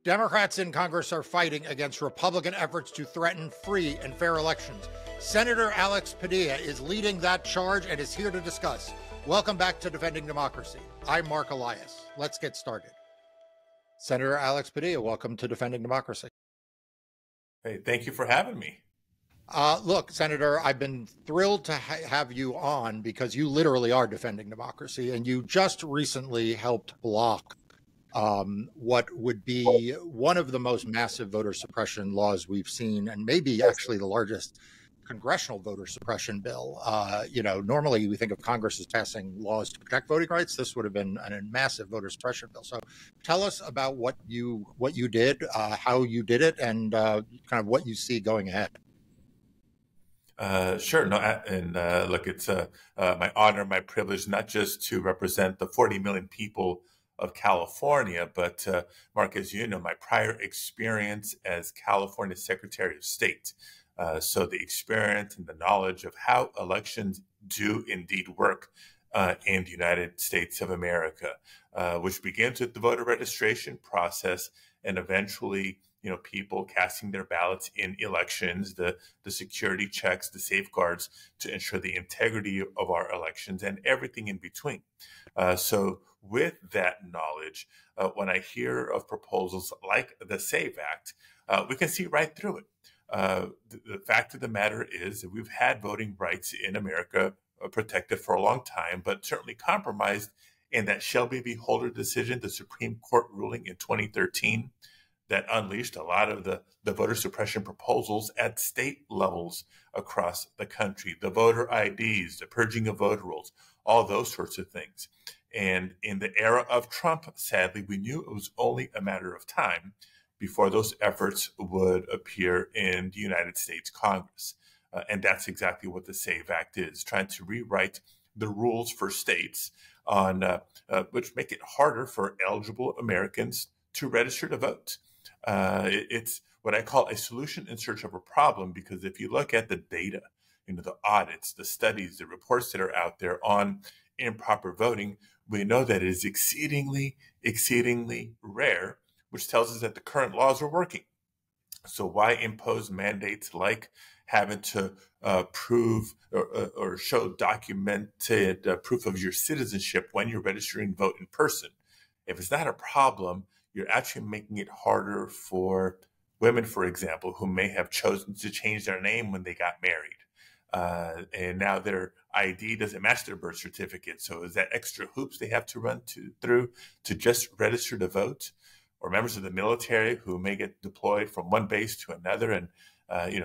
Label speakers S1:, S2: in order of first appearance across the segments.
S1: Democrats in Congress are fighting against Republican efforts to threaten free and fair elections. Senator Alex Padilla is leading that charge and is here to discuss. Welcome back to Defending Democracy. I'm Marc Elias. Let's get started. Senator Alex Padilla, welcome to Defending Democracy.
S2: Hey, thank you for having me.
S1: Look, Senator, I've been thrilled to have you on because you literally are defending democracy, and you just recently helped block what would be one of the most massive voter suppression laws we've seen, and maybe actually the largest congressional voter suppression bill. Normally we think of Congress as passing laws to protect voting rights. This would have been a massive voter suppression bill. So tell us about what you did, how you did it, and kind of what you see going ahead.
S2: Sure. No, look, it's my honor, my privilege, not just to represent the 40 million people of California, but Mark, as you know, my prior experience as California Secretary of State. So the experience and the knowledge of how elections do indeed work in the United States of America, which begins with the voter registration process and eventually, people casting their ballots in elections, the security checks, the safeguards to ensure the integrity of our elections and everything in between. So with that knowledge, when I hear of proposals like the SAVE Act, we can see right through it. The fact of the matter is that we've had voting rights in America protected for a long time, but certainly compromised in that Shelby v. Holder decision, the Supreme Court ruling in 2013, that unleashed a lot of the voter suppression proposals at state levels across the country, the voter IDs, the purging of voter rolls, all those sorts of things. And in the era of Trump, sadly, we knew it was only a matter of time before those efforts would appear in the United States Congress. And that's exactly what the SAVE Act is, trying to rewrite the rules for states on which make it harder for eligible Americans to register to vote. It's what I call a solution in search of a problem, because if you look at the data, the audits, the studies, the reports that are out there on improper voting, we know that it is exceedingly, exceedingly rare, which tells us that the current laws are working. So why impose mandates like having to prove or show documented proof of your citizenship when you're registering to vote in person? If it's not a problem, you're actually making it harder for women, for example, who may have chosen to change their name when they got married. And now their ID doesn't match their birth certificate. So is that extra hoops they have to run through to just register to vote? Or members of the military who may get deployed from one base to another. And,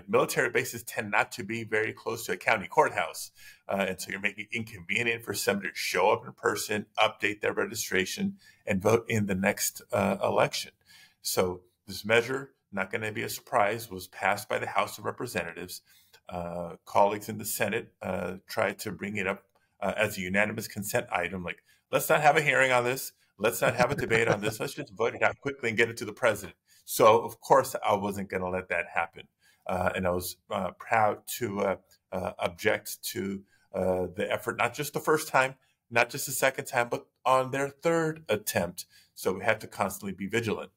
S2: military bases tend not to be very close to a county courthouse. And so you're making it inconvenient for somebody to show up in person, update their registration, and vote in the next election. So this measure, not going to be a surprise, was passed by the House of Representatives. Colleagues in the Senate tried to bring it up as a unanimous consent item. Like, let's not have a hearing on this. Let's not have a debate on this. Let's just vote it out quickly and get it to the president. So, of course, I wasn't going to let that happen. And I was proud to object to the effort, not just the first time, not just the second time, but on their third attempt. So we have to constantly be vigilant.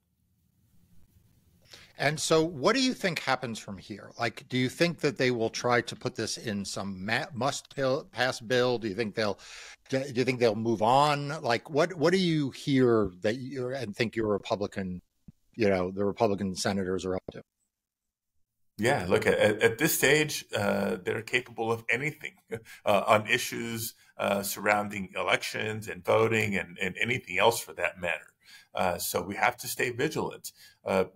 S1: And so what do you think happens from here? Like, do you think that they will try to put this in some must-pass bill? Do you think they'll move on? Like, what do you hear that you and think your Republican, the Republican senators are up to?
S2: Yeah, look, at this stage, they're capable of anything on issues surrounding elections and voting and anything else for that matter. So we have to stay vigilant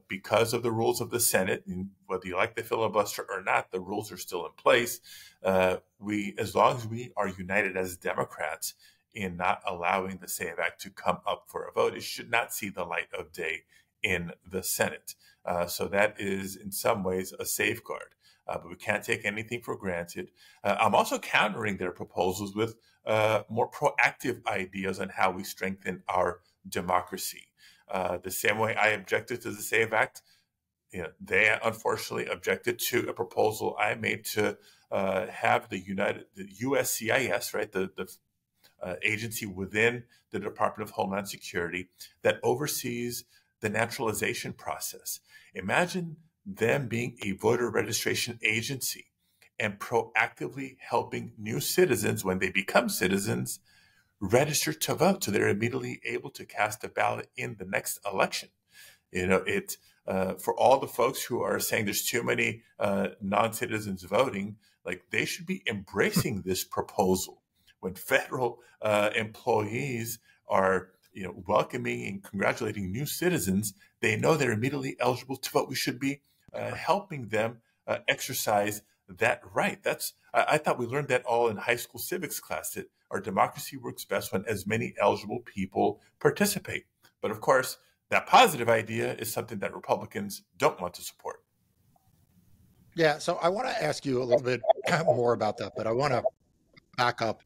S2: because of the rules of the Senate. And whether you like the filibuster or not, the rules are still in place. As long as we are united as Democrats in not allowing the SAVE Act to come up for a vote, it should not see the light of day in the Senate. So that is in some ways a safeguard. But we can't take anything for granted. I'm also countering their proposals with more proactive ideas on how we strengthen our democracy. The same way I objected to the SAVE Act, they unfortunately objected to a proposal I made to have the USCIS, right, the agency within the Department of Homeland Security that oversees the naturalization process. Imagine them being a voter registration agency and proactively helping new citizens, when they become citizens, register to vote so they're immediately able to cast a ballot in the next election. For all the folks who are saying there's too many non-citizens voting, like, they should be embracing this proposal. When federal employees are welcoming and congratulating new citizens, they know they're immediately eligible to vote. We should be helping them exercise that right. I thought we learned that all in high school civics class, that our democracy works best when as many eligible people participate. But of course, that positive idea is something that Republicans don't want to support.
S1: Yeah, so I want to ask you a little bit more about that, but I want to back up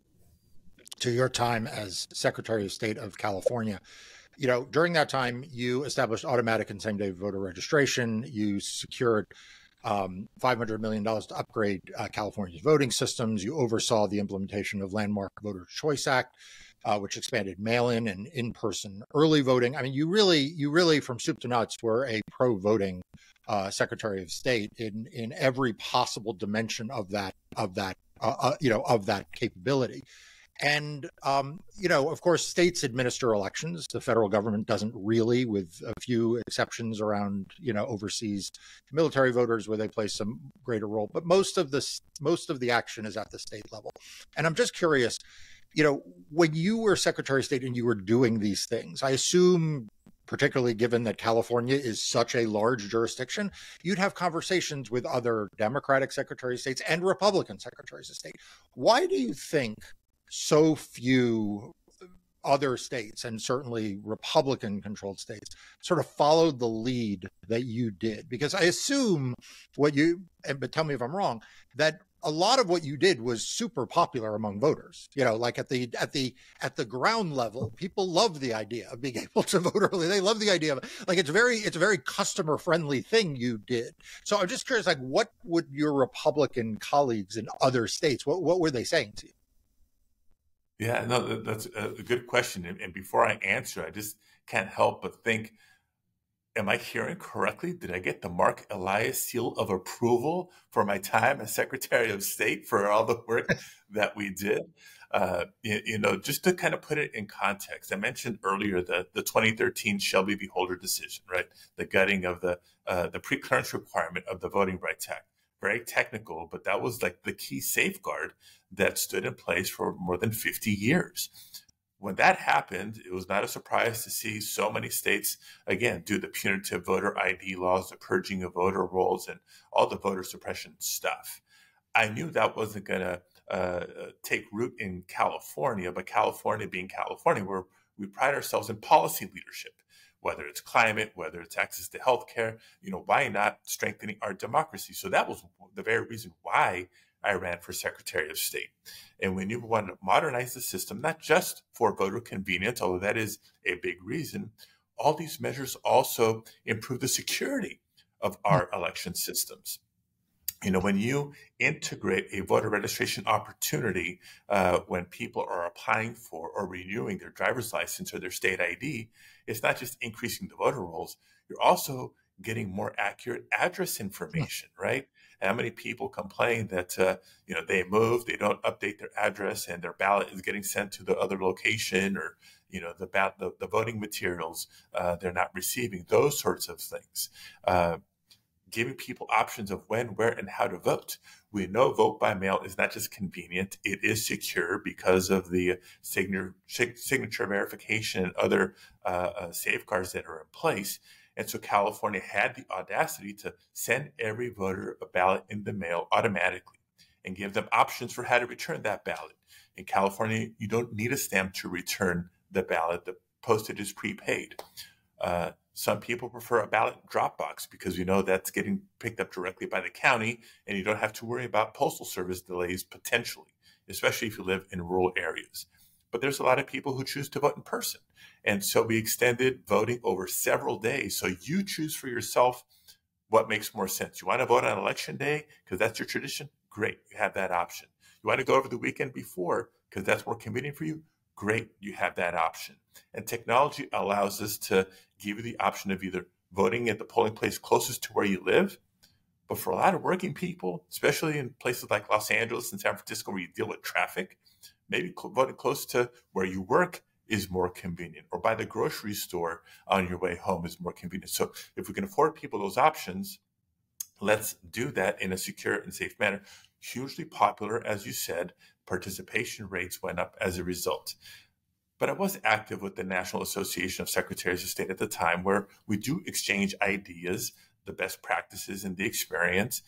S1: to your time as Secretary of State of California. During that time, you established automatic and same-day voter registration. You secured $500 million to upgrade California's voting systems. You oversaw the implementation of Landmark Voter Choice Act, which expanded mail-in and in-person early voting. I mean, you really, from soup to nuts, were a pro-voting Secretary of State in every possible dimension of that capability. And, of course, states administer elections. The federal government doesn't really, with a few exceptions around, overseas military voters where they play some greater role. But most of the action is at the state level. And I'm just curious, when you were Secretary of State and you were doing these things, I assume, particularly given that California is such a large jurisdiction, you'd have conversations with other Democratic Secretaries of State and Republican Secretaries of State. Why do you think so few other states, and certainly Republican-controlled states, sort of followed the lead that you did? Because I assume but tell me if I'm wrong, that a lot of what you did was super popular among voters. Like at the ground level, people love the idea of being able to vote early. They love the idea of it's a very customer friendly thing you did. So I'm just curious, what would your Republican colleagues in other states, what were they saying to you?
S2: Yeah, no, that's a good question. And before I answer, I just can't help but think, am I hearing correctly? Did I get the Marc Elias seal of approval for my time as Secretary of State for all the work that we did? Just to kind of put it in context, I mentioned earlier the 2013 Shelby v. Holder decision, right? The gutting of the pre-clearance requirement of the Voting Rights Act. Very technical, but that was like the key safeguard that stood in place for more than 50 years. When that happened, it was not a surprise to see so many states, again, do the punitive voter ID laws, the purging of voter rolls, and all the voter suppression stuff. I knew that wasn't going to take root in California, but California being California, we pride ourselves in policy leadership. Whether it's climate, whether it's access to healthcare, why not strengthening our democracy? So that was the very reason why I ran for Secretary of State. And we knew we wanted to modernize the system, not just for voter convenience, although that is a big reason. All these measures also improve the security of our election systems. When you integrate a voter registration opportunity when people are applying for or renewing their driver's license or their state ID, it's not just increasing the voter rolls, you're also getting more accurate address information, right? And how many people complain that, they move, they don't update their address, and their ballot is getting sent to the other location, or, the voting materials they're not receiving, those sorts of things. Giving people options of when, where, and how to vote. We know vote by mail is not just convenient, it is secure because of the signature verification and other safeguards that are in place. And so California had the audacity to send every voter a ballot in the mail automatically and give them options for how to return that ballot. In California, you don't need a stamp to return the ballot. The postage is prepaid. Some people prefer a ballot drop box because that's getting picked up directly by the county, and you don't have to worry about postal service delays potentially, especially if you live in rural areas. But there's a lot of people who choose to vote in person. And so we extended voting over several days. So you choose for yourself what makes more sense. You want to vote on election day because that's your tradition? Great, you have that option. You want to go over the weekend before because that's more convenient for you? Great, you have that option. And technology allows us to give you the option of either voting at the polling place closest to where you live. But for a lot of working people, especially in places like Los Angeles and San Francisco, where you deal with traffic, maybe voting close to where you work is more convenient, or by the grocery store on your way home is more convenient. So if we can afford people those options, let's do that in a secure and safe manner. Hugely popular, as you said. Participation rates went up as a result. But I was active with the National Association of Secretaries of State at the time, where we do exchange ideas, the best practices, and the experience.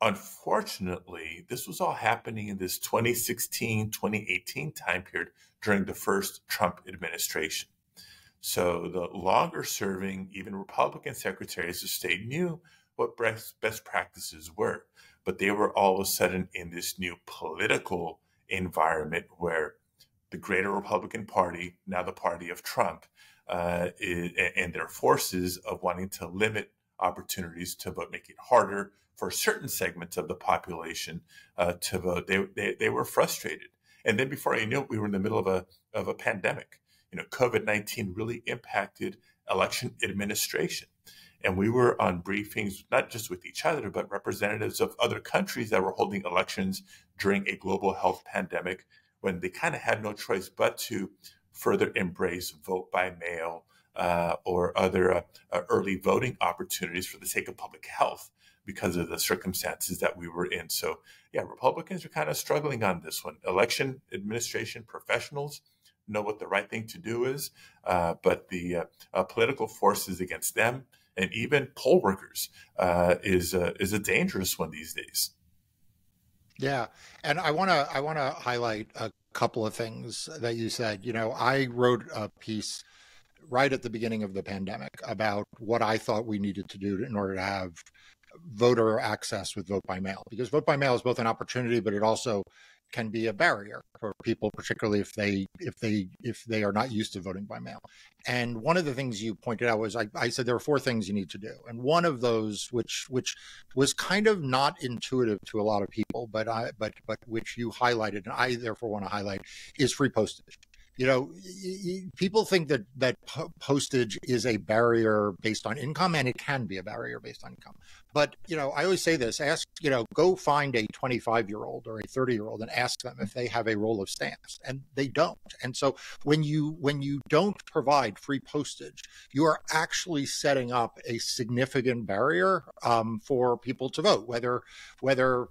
S2: Unfortunately, this was all happening in this 2016, 2018 time period during the first Trump administration. So the longer serving, even Republican secretaries of state knew what best practices were, but they were all of a sudden in this new political environment where the greater Republican Party, now the party of Trump, and their forces of wanting to limit opportunities to vote, make it harder for certain segments of the population to vote. They were frustrated. And then before I knew it, we were in the middle of a pandemic. COVID-19 really impacted election administration. And we were on briefings, not just with each other, but representatives of other countries that were holding elections during a global health pandemic, when they kind of had no choice but to further embrace vote by mail or other early voting opportunities for the sake of public health because of the circumstances that we were in. So, yeah, Republicans are kind of struggling on this one. Election administration professionals know what the right thing to do is, but the political forces against them, and even poll workers, is a dangerous one these days.
S1: Yeah, and I want to highlight a couple of things that you said. I wrote a piece right at the beginning of the pandemic about what I thought we needed to do in order to have voter access with vote by mail, because vote by mail is both an opportunity, but it also can be a barrier for people, particularly if they are not used to voting by mail. And one of the things you pointed out was I said there are 4 things you need to do, and one of those, which was kind of not intuitive to a lot of people, but which you highlighted, and I therefore want to highlight, is free postage. People think that postage is a barrier based on income, and it can be a barrier based on income. But, I always say this, go find a 25-year-old or a 30-year-old and ask them if they have a roll of stamps, and they don't. And so when you don't provide free postage, you are actually setting up a significant barrier for people to vote, whether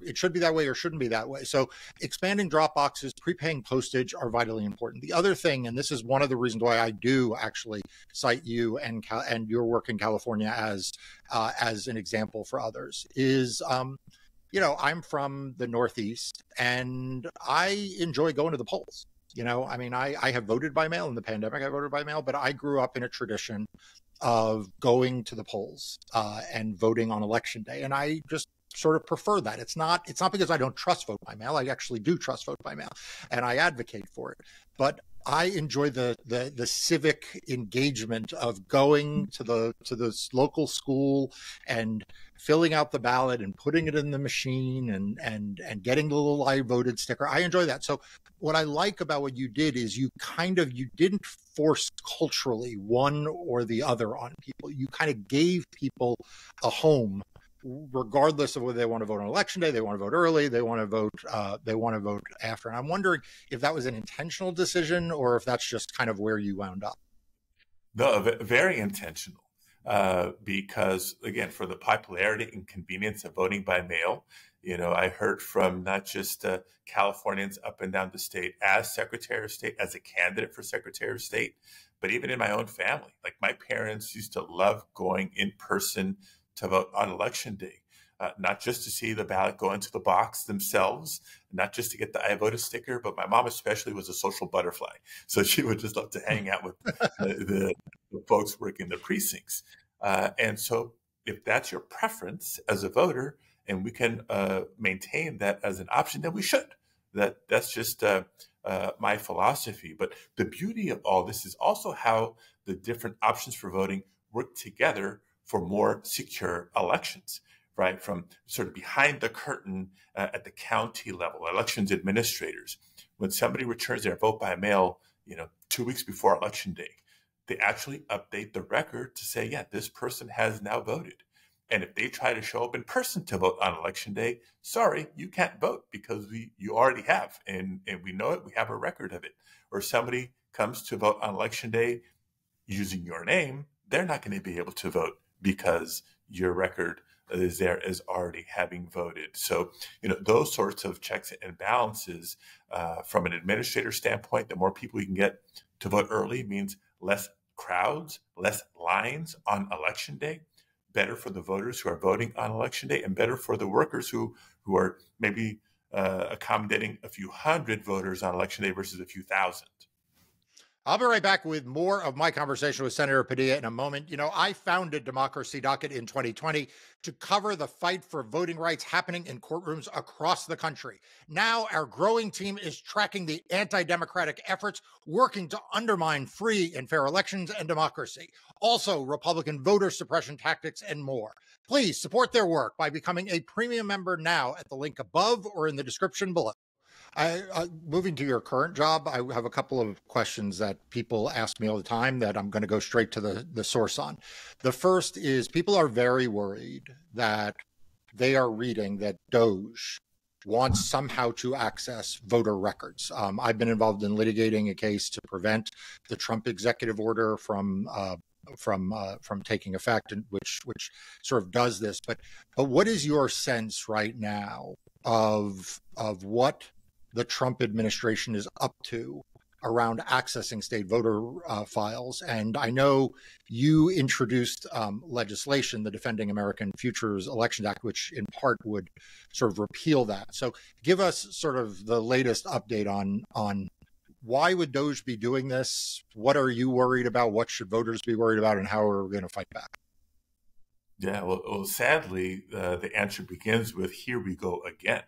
S1: it should be that way or shouldn't be that way. So expanding drop boxes, prepaying postage are vitally important. The other thing, and this is one of the reasons why I do actually cite you and your work in California as an example for others, is I'm from the Northeast, and I enjoy going to the polls. I have voted by mail in the pandemic. I voted by mail, but I grew up in a tradition of going to the polls and voting on election day, and I just sort of prefer that. It's not because I don't trust vote by mail. I actually do trust vote by mail, and I advocate for it. But I enjoy the civic engagement of going to the local school and filling out the ballot and putting it in the machine and getting the little I voted sticker. I enjoy that. So what I like about what you did is you didn't force culturally one or the other on people. You kind of gave people a home, regardless of whether they want to vote on election day, they want to vote early, they want to vote after. And I'm wondering if that was an intentional decision or if that's just kind of where you wound up.
S2: No, very intentional. Because again, for the popularity and convenience of voting by mail, I heard from not just Californians up and down the state as Secretary of State, as a candidate for Secretary of State, but even in my own family. Like, my parents used to love going in person to vote on election day, not just to see the ballot go into the box themselves, not just to get the I voted sticker, but my mom especially was a social butterfly. So she would just love to hang out with the folks working the precincts. And so if that's your preference as a voter, and we can maintain that as an option, then we should. That's just my philosophy. But the beauty of all this is also how the different options for voting work together for more secure elections, right? From sort of behind the curtain at the county level, elections administrators, when somebody returns their vote by mail, 2 weeks before election day, they actually update the record to say, yeah, this person has now voted. And if they try to show up in person to vote on election day, sorry, you can't vote because you already have, and we know it. We have a record of it. Or somebody comes to vote on election day using your name, they're not going to be able to vote because your record is there as already having voted. So, those sorts of checks and balances from an administrator standpoint, the more people you can get to vote early means less crowds, less lines on election day, better for the voters who are voting on election day, and better for the workers who are maybe accommodating a few hundred voters on election day versus a few thousand.
S1: I'll be right back with more of my conversation with Senator Padilla in a moment. I founded Democracy Docket in 2020 to cover the fight for voting rights happening in courtrooms across the country. Now, our growing team is tracking the anti-democratic efforts working to undermine free and fair elections and democracy. Also, Republican voter suppression tactics and more. Please support their work by becoming a premium member now at the link above or in the description below. Moving to your current job, I have a couple of questions that people ask me all the time that I'm going to go straight to the source on. The first is people are very worried that they are reading that Doge wants somehow to access voter records. I've been involved in litigating a case to prevent the Trump executive order from taking effect, and which sort of does this. But what is your sense right now of what the Trump administration is up to around accessing state voter files? And I know you introduced legislation, the Defending American Futures Elections Act, which in part would sort of repeal that. So give us sort of the latest update on why would Doge be doing this? What are you worried about? What should voters be worried about? And how are we going to fight back?
S2: Yeah, well, sadly, the answer begins with, here we go again.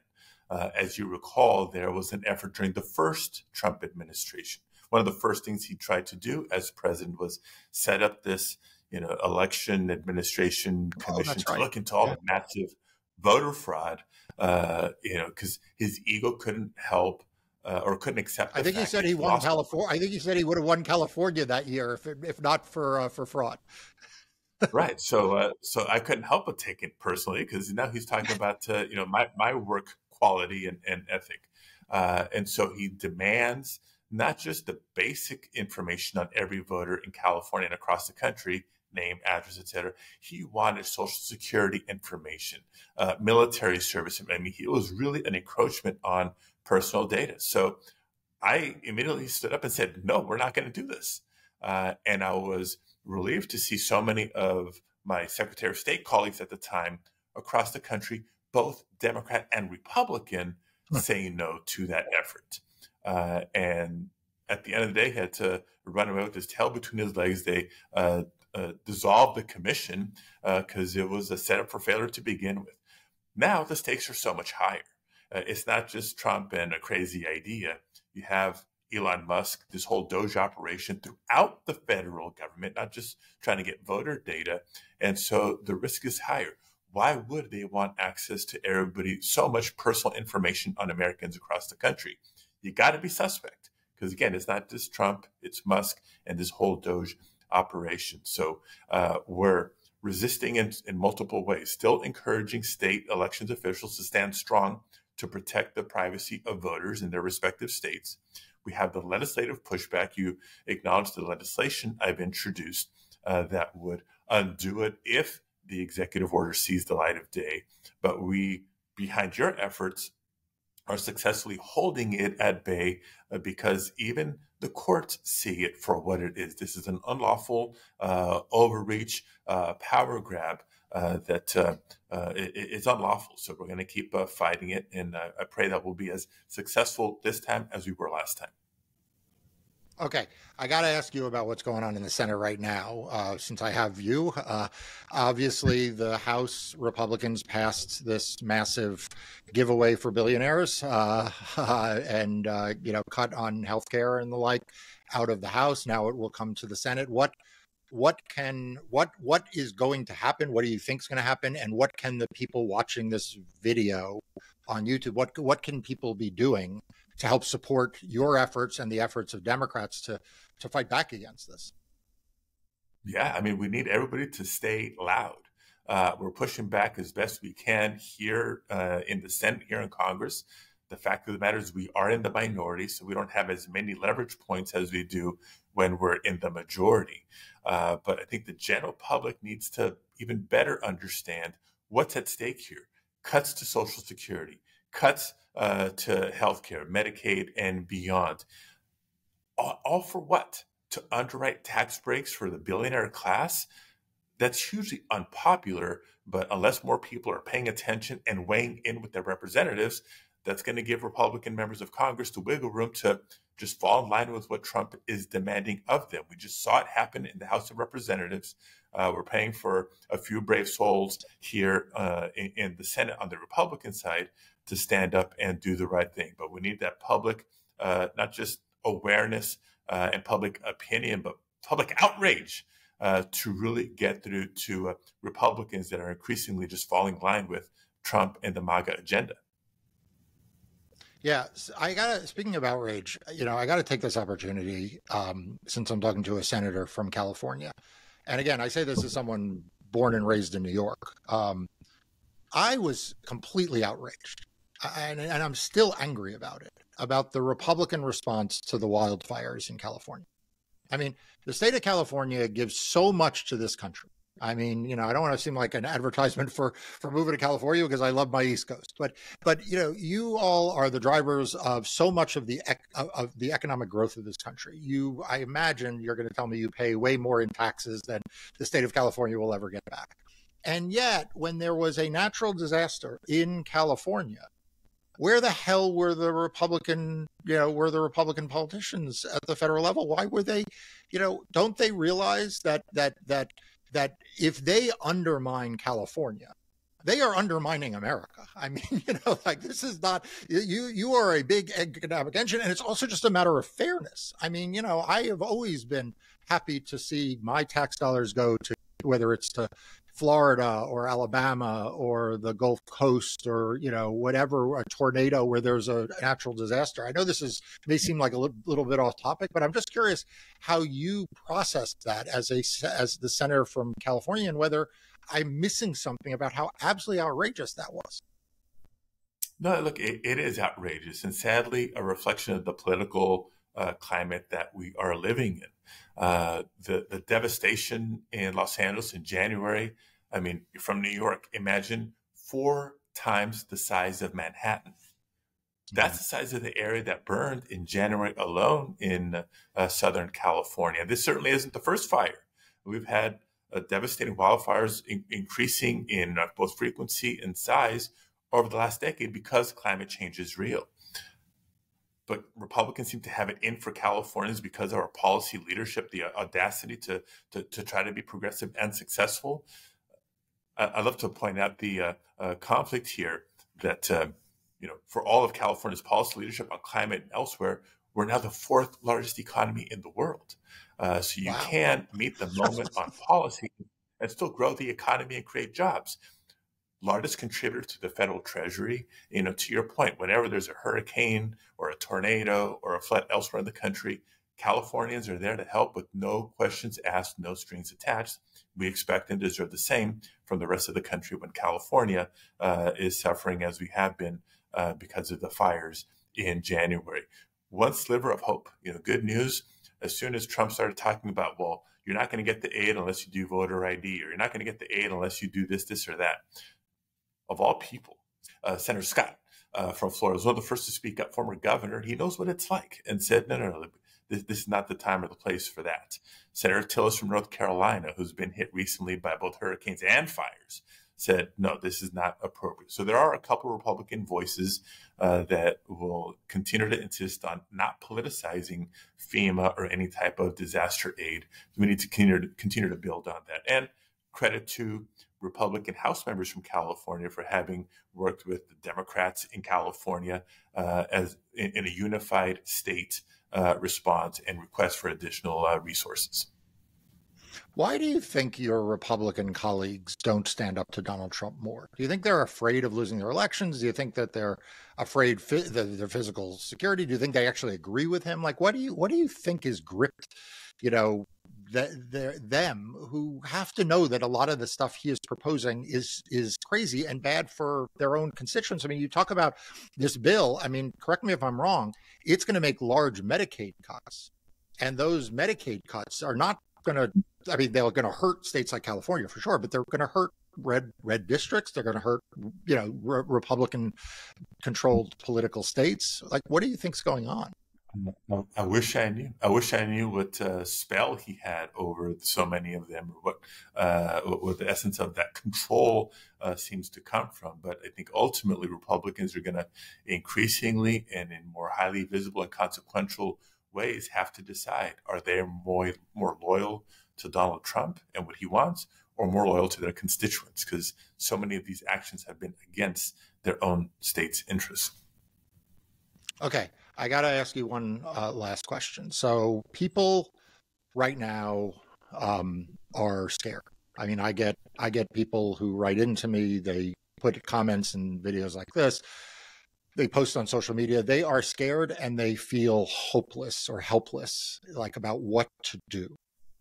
S2: As you recall, there was an effort during the first Trump administration. One of the first things he tried to do as president was set up this, election administration commission to look into all the massive voter fraud, because his ego couldn't help or couldn't accept.
S1: I think he said he won California. I think he said he would have won California that year if not for fraud.
S2: Right. So I couldn't help but take it personally, because now he's talking about my work quality and ethic, and so he demands not just the basic information on every voter in California and across the country, name, address, etc. He wanted Social Security information, military service. I mean, it was really an encroachment on personal data. So I immediately stood up and said, no, we're not going to do this. And I was relieved to see so many of my Secretary of State colleagues at the time across the country, both Democrat and Republican, saying no to that effort. And at the end of the day, he had to run away with his tail between his legs. They dissolved the commission because it was a setup for failure to begin with. Now the stakes are so much higher. It's not just Trump and a crazy idea. You have Elon Musk, this whole Doge operation throughout the federal government, not just trying to get voter data. And so the risk is higher. Why would they want access to everybody, so much personal information on Americans across the country? You got to be suspect, because again, it's not just Trump, it's Musk and this whole Doge operation. So we're resisting in multiple ways, still encouraging state elections officials to stand strong to protect the privacy of voters in their respective states. We have the legislative pushback. You acknowledge the legislation I've introduced that would undo it if the executive order sees the light of day. But we, behind your efforts, are successfully holding it at bay because even the courts see it for what it is. This is an unlawful overreach, power grab that it's unlawful. So we're going to keep fighting it, and I pray that we'll be as successful this time as we were last time.
S1: Okay, I got to ask you about what's going on in the Senate right now, since I have you. Obviously, the House Republicans passed this massive giveaway for billionaires and cut on health care and the like out of the House. Now it will come to the Senate. What is going to happen? What do you think is going to happen? And what can the people watching this video on YouTube, what can people be doing to help support your efforts and the efforts of Democrats to fight back against this?
S2: Yeah, I mean, we need everybody to stay loud. We're pushing back as best we can here in the Senate, here in Congress. The fact of the matter is we are in the minority, so we don't have as many leverage points as we do when we're in the majority. But I think the general public needs to even better understand what's at stake here. Cuts to Social Security, cuts to healthcare, Medicaid, and beyond. All for what? To underwrite tax breaks for the billionaire class? That's hugely unpopular, but unless more people are paying attention and weighing in with their representatives, that's going to give Republican members of Congress the wiggle room to just fall in line with what Trump is demanding of them. We just saw it happen in the House of Representatives. We're paying for a few brave souls here in the Senate on the Republican side to stand up and do the right thing. But we need that public, not just awareness and public opinion, but public outrage to really get through to Republicans that are increasingly just falling in line with Trump and the MAGA agenda.
S1: Yeah, speaking of outrage, I gotta take this opportunity, since I'm talking to a senator from California. And again, I say this as someone born and raised in New York. I was completely outraged, and I'm still angry about it, about the Republican response to the wildfires in California. I mean, the state of California gives so much to this country. I mean, I don't want to seem like an advertisement for moving to California because I love my East Coast, but you all are the drivers of so much of the economic growth of this country. I imagine you're going to tell me you pay way more in taxes than the state of California will ever get back. And yet, when there was a natural disaster in California, where the hell were the Republican politicians at the federal level? Why were they, don't they realize that if they undermine California, they are undermining America? I mean, this is not, you are a big economic engine, and it's also just a matter of fairness. I mean, I have always been happy to see my tax dollars go to, whether it's to Florida or Alabama or the Gulf Coast or, whatever, a tornado where there's a natural disaster. I know may seem like a little bit off topic, but I'm just curious how you processed that as the senator from California, and whether I'm missing something about how absolutely outrageous that was.
S2: No, look, it is outrageous and sadly a reflection of the political climate that we are living in. The devastation in Los Angeles in January. I mean, you're from New York. Imagine 4 times the size of Manhattan. That's the size of the area that burned in January alone in Southern California. This certainly isn't the first fire. We've had devastating wildfires increasing in both frequency and size over the last decade because climate change is real. But Republicans seem to have it in for Californians because of our policy leadership, the audacity to try to be progressive and successful. I'd love to point out the conflict here that, for all of California's policy leadership on climate and elsewhere, we're now the 4th largest economy in the world. So you can't meet the moment on policy and still grow the economy and create jobs. Largest contributor to the federal treasury. To your point, whenever there's a hurricane or a tornado or a flood elsewhere in the country, Californians are there to help with no questions asked, no strings attached. We expect and deserve the same from the rest of the country when California is suffering, as we have been because of the fires in January. One sliver of hope, good news. As soon as Trump started talking about, well, you're not going to get the aid unless you do voter ID, or you're not going to get the aid unless you do this, or that. Of all people, Senator Scott from Florida was one of the first to speak up, former governor. He knows what it's like and said, no, this is not the time or the place for that. Senator Tillis from North Carolina, who's been hit recently by both hurricanes and fires, said, no, this is not appropriate. So there are a couple of Republican voices that will continue to insist on not politicizing FEMA or any type of disaster aid. We need to continue to build on that. And credit to Republican House members from California for having worked with the Democrats in California as in a unified state response and request for additional resources.
S1: Why do you think your Republican colleagues don't stand up to Donald Trump more? Do you think they're afraid of losing their elections? Do you think that they're afraid of their physical security? Do you think they actually agree with him? Like, what do you think has gripped, them who have to know that a lot of the stuff he is proposing is crazy and bad for their own constituents. I mean, you talk about this bill. I mean, correct me if I'm wrong. It's going to make large Medicaid cuts, and those Medicaid cuts are not going to. I mean, they're going to hurt states like California for sure, but they're going to hurt red districts. They're going to hurt, Republican controlled political states. Like, what do you think's going on?
S2: I wish I knew. I wish I knew what spell he had over so many of them, or what the essence of that control seems to come from. But I think ultimately Republicans are going to increasingly and in more highly visible and consequential ways have to decide: are they more loyal to Donald Trump and what he wants, or more loyal to their constituents? Because so many of these actions have been against their own state's interests.
S1: Okay. I got to ask you one last question. So people right now are scared. I mean, I get people who write into me. They put comments and videos like this. They post on social media. They are scared and they feel hopeless or helpless, like about what to do.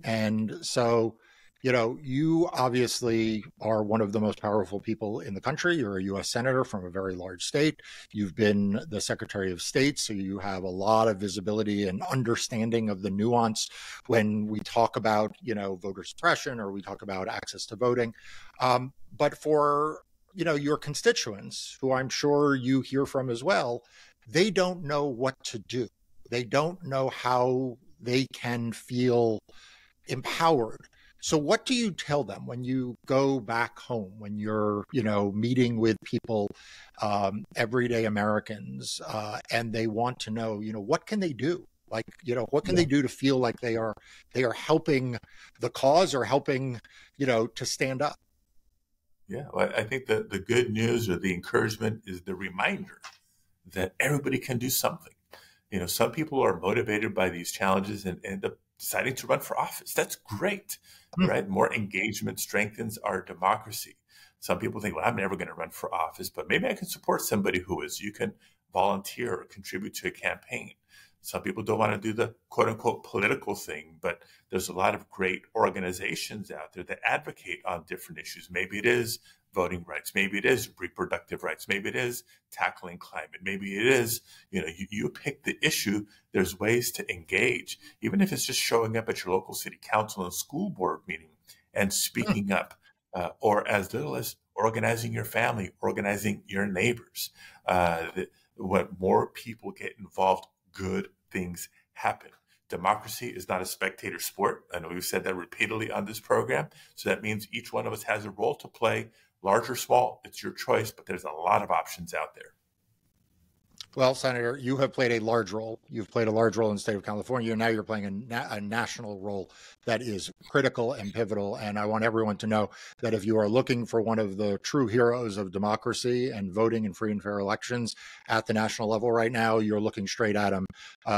S1: And so, you obviously are one of the most powerful people in the country. You're a U.S. Senator from a very large state. You've been the Secretary of State, so you have a lot of visibility and understanding of the nuance when we talk about, voter suppression or we talk about access to voting. But for, your constituents, who I'm sure you hear from as well, they don't know what to do. They don't know how they can feel empowered. So what do you tell them when you go back home, when you're, meeting with people, everyday Americans, and they want to know, what can they do? Like, what can they do to feel like they are helping the cause or helping, to stand up?
S2: Yeah, well, I think that the good news or the encouragement is the reminder that everybody can do something. Some people are motivated by these challenges and end up deciding to run for office. That's great, right? More engagement strengthens our democracy. Some people think, well, I'm never going to run for office, but maybe I can support somebody who is. You can volunteer or contribute to a campaign. Some people don't want to do the quote unquote political thing, but there's a lot of great organizations out there that advocate on different issues. Maybe it is voting rights. Maybe it is reproductive rights. Maybe it is tackling climate. Maybe it is, you pick the issue. There's ways to engage, even if it's just showing up at your local city council and school board meeting and speaking up, or as little as organizing your family, organizing your neighbors. When more people get involved, good things happen. Democracy is not a spectator sport. I know we've said that repeatedly on this program. So that means each one of us has a role to play, large or small. It's your choice, but there's a lot of options out there.
S1: Well, Senator, you have played a large role. You've played a large role in the state of California. And now you're playing a national role that is critical and pivotal. And I want everyone to know that if you are looking for one of the true heroes of democracy and voting in free and fair elections at the national level right now, you're looking straight at him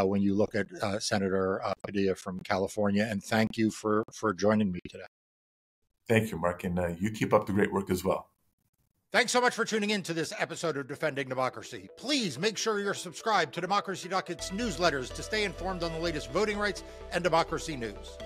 S1: when you look at Senator Padilla from California. And thank you for joining me today.
S2: Thank you, Mark. And you keep up the great work as well.
S1: Thanks so much for tuning in to this episode of Defending Democracy. Please make sure you're subscribed to Democracy Docket's newsletters to stay informed on the latest voting rights and democracy news.